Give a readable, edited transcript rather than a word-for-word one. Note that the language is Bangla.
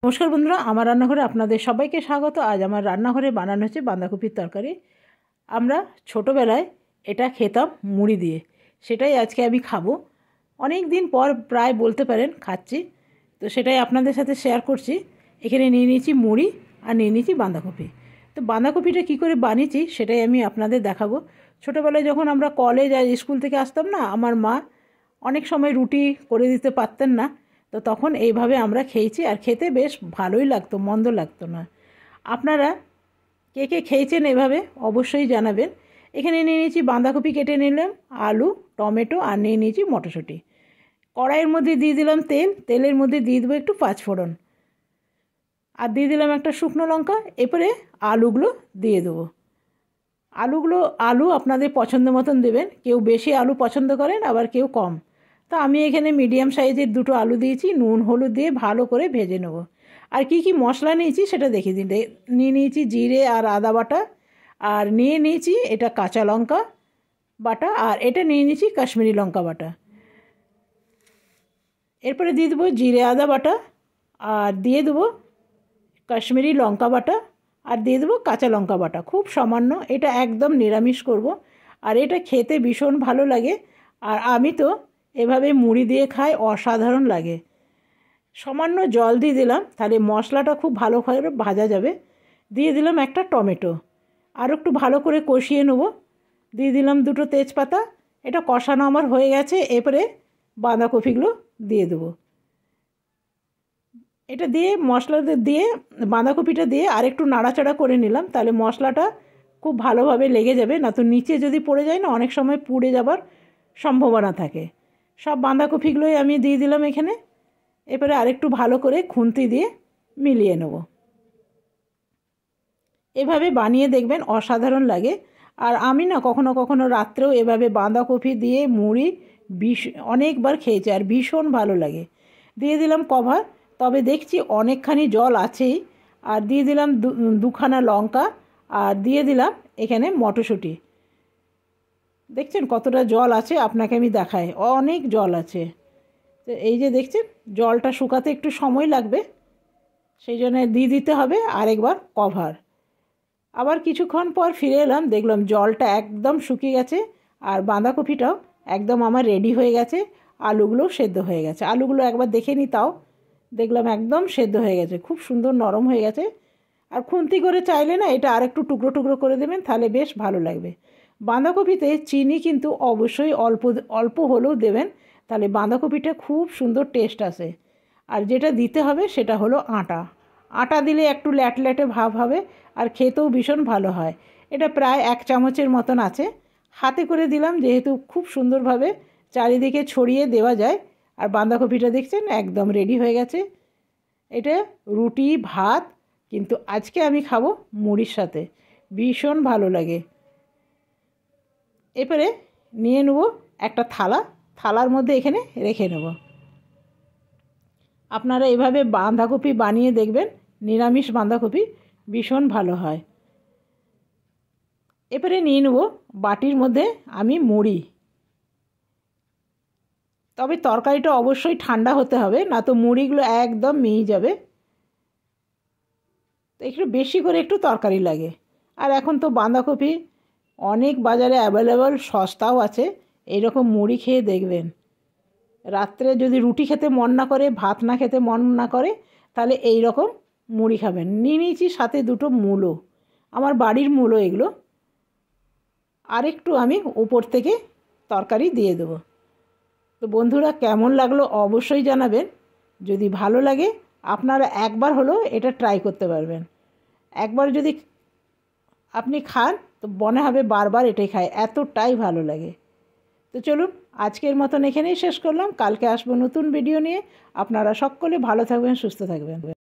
নমস্কার বন্ধুরা, আমার রান্নাঘরে আপনাদের সবাইকে স্বাগত। আজ আমার রান্নাঘরে বানানো হচ্ছে বাঁধাকপির তরকারি। আমরা ছোটোবেলায় এটা খেতাম মুড়ি দিয়ে, সেটাই আজকে আমি খাবো। অনেক দিন পর প্রায় বলতে পারেন খাচ্ছি, তো সেটাই আপনাদের সাথে শেয়ার করছি। এখানে নিয়ে নিয়েছি মুড়ি আর নিয়ে নিয়েছি বাঁধাকপি। তো বাঁধাকপিটা কী করে বানিয়েছি সেটাই আমি আপনাদের দেখাবো। ছোটোবেলায় যখন আমরা কলেজ আর স্কুল থেকে আসতাম না, আমার মা অনেক সময় রুটি করে দিতে পারতেন না, তো তখন এইভাবে আমরা খেয়েছি আর খেতে বেশ ভালোই লাগতো, মন্দ লাগতো না। আপনারা কে কে খেয়েছেন এভাবে অবশ্যই জানাবেন। এখানে নিয়ে নিয়েছি বাঁধাকপি, কেটে নিলাম আলু, টমেটো আর নিয়ে নিয়েছি মটরশুঁটি। কড়াইয়ের মধ্যে দিয়ে দিলাম তেল, তেলের মধ্যে দিয়ে দেবো একটু পাঁচফোড়ন আর দিয়ে দিলাম একটা শুকনো লঙ্কা। এরপরে আলুগুলো দিয়ে দেবো। আলু আপনাদের পছন্দ মতন দেবেন, কেউ বেশি আলু পছন্দ করেন আবার কেউ কম। তো আমি এখানে মিডিয়াম সাইজের দুটো আলু দিয়েছি, নুন হলুদ দিয়ে ভালো করে ভেজে নেব। আর কি কি মশলা নিয়েছি সেটা দেখিয়ে দিন। নিয়ে নিয়েছি জিরে আর আদা বাটা, আর নিয়ে নিয়েছি এটা কাঁচা লঙ্কা বাটা, আর এটা নিয়ে নিয়েছি কাশ্মীরি লঙ্কা বাটা। এরপরে দিয়ে দেবো জিরে আদা বাটা, আর দিয়ে দেবো কাশ্মীরি লঙ্কা বাটা, আর দিয়ে দেবো কাঁচা লঙ্কা বাটা, খুব সামান্য। এটা একদম নিরামিষ করব, আর এটা খেতে ভীষণ ভালো লাগে। আর আমি তো এভাবে মুড়ি দিয়ে খাই, অসাধারণ লাগে। সামান্য জল দিয়ে দিলাম, তাহলে মশলাটা খুব ভালো করে ভাজা যাবে। দিয়ে দিলাম একটা টমেটো, আর একটু ভালো করে কষিয়ে নেব। দিয়ে দিলাম দুটো তেজপাতা। এটা কষানো আমার হয়ে গেছে। এরপরে বাঁধাকপিগুলো দিয়ে দেবো। এটা দিয়ে মশলাটা দিয়ে বাঁধাকপিটা দিয়ে আরেকটু নাড়াচাড়া করে নিলাম, তাহলে মশলাটা খুব ভালোভাবে লেগে যাবে। না তো নিচে যদি পড়ে যায় না, অনেক সময় পুড়ে যাবার সম্ভাবনা থাকে। সব বাঁধাকপিগুলোই আমি দিয়ে দিলাম এখানে। এরপরে আরেকটু ভালো করে খুন্তি দিয়ে মিলিয়ে নেব। এভাবে বানিয়ে দেখবেন, অসাধারণ লাগে। আর আমি না কখনো কখনো রাত্রেও এভাবে বাঁধাকপি দিয়ে মুড়ি অনেকবার খেয়েছি, আর ভীষণ ভালো লাগে। দিয়ে দিলাম কভার, তবে দেখছি অনেকখানি জল আছেই। আর দিয়ে দিলাম দুখানা লঙ্কা, আর দিয়ে দিলাম এখানে মটরশুঁটি। দেখছেন কতটা জল আছে, আপনাকে আমি দেখাই, অনেক জল আছে। তো এই যে দেখছেন, জলটা শুকাতে একটু সময় লাগবে, সেই জন্য দিয়ে দিতে হবে আরেকবার কভার। আবার কিছুক্ষণ পর ফিরে এলাম, দেখলাম জলটা একদম শুকিয়ে গেছে, আর বাঁধাকপিটাও একদম আমার রেডি হয়ে গেছে। আলুগুলো সেদ্ধ হয়ে গেছে। আলুগুলো একবার দেখে নিই, তাও দেখলাম একদম সেদ্ধ হয়ে গেছে, খুব সুন্দর নরম হয়ে গেছে। আর খুন্তি করে চাইলে না এটা আরেকটু টুকরো টুকরো করে দেবেন, তাহলে বেশ ভালো লাগবে। বাঁধাকপিতে চিনি কিন্তু অবশ্যই অল্প অল্প হলেও দেবেন, তাহলে বাঁধাকপিটা খুব সুন্দর টেস্ট আসে। আর যেটা দিতে হবে সেটা হলো আটা দিলে একটু ল্যাটে ভাব হবে, আর খেতেও ভীষণ ভালো হয়। এটা প্রায় 1 চামচের মতন আছে। হাতে করে দিলাম, যেহেতু খুব সুন্দরভাবে চারিদিকে ছড়িয়ে দেওয়া যায়। আর বাঁধাকপিটা দেখছেন একদম রেডি হয়ে গেছে। এটা রুটি ভাত, কিন্তু আজকে আমি খাবো মুড়ির সাথে, ভীষণ ভালো লাগে। এরপরে নিয়ে নেব একটা থালার মধ্যে এখানে রেখে নেব। আপনারা এভাবে বাঁধাকপি বানিয়ে দেখবেন, নিরামিষ বাঁধাকপি ভীষণ ভালো হয়। এরপরে নিয়ে নেব বাটির মধ্যে আমি মুড়ি। তবে তরকারিটা অবশ্যই ঠান্ডা হতে হবে, না তো মুড়িগুলো একদম মিয়ে যাবে। তো একটু বেশি করে একটু তরকারি লাগে। আর এখন তো বাঁধাকপি অনেক বাজারে অ্যাভেলেবল, সস্তাও আছে। এইরকম মুড়ি খেয়ে দেখবেন, রাত্রে যদি রুটি খেতে মন না করে, ভাত না খেতে মন না করে, তাহলে এই রকম মুড়ি খাবেন। নিয়ে নিয়েছি সাথে দুটো মূলো, আমার বাড়ির মূলো এগুলো। আরেকটু আমি উপর থেকে তরকারি দিয়ে দেবো। তো বন্ধুরা, কেমন লাগলো অবশ্যই জানাবেন। যদি ভালো লাগে আপনারা একবার হলেও এটা ট্রাই করতে পারবেন। একবার যদি আপনি খান তো মনে হবে বারবার এটাই খায়, এতটাই ভালো লাগে। তো চলুন আজকের মতন এখানেই শেষ করলাম। কালকে আসবো নতুন ভিডিও নিয়ে। আপনারা সকলে ভালো থাকবেন, সুস্থ থাকবেন।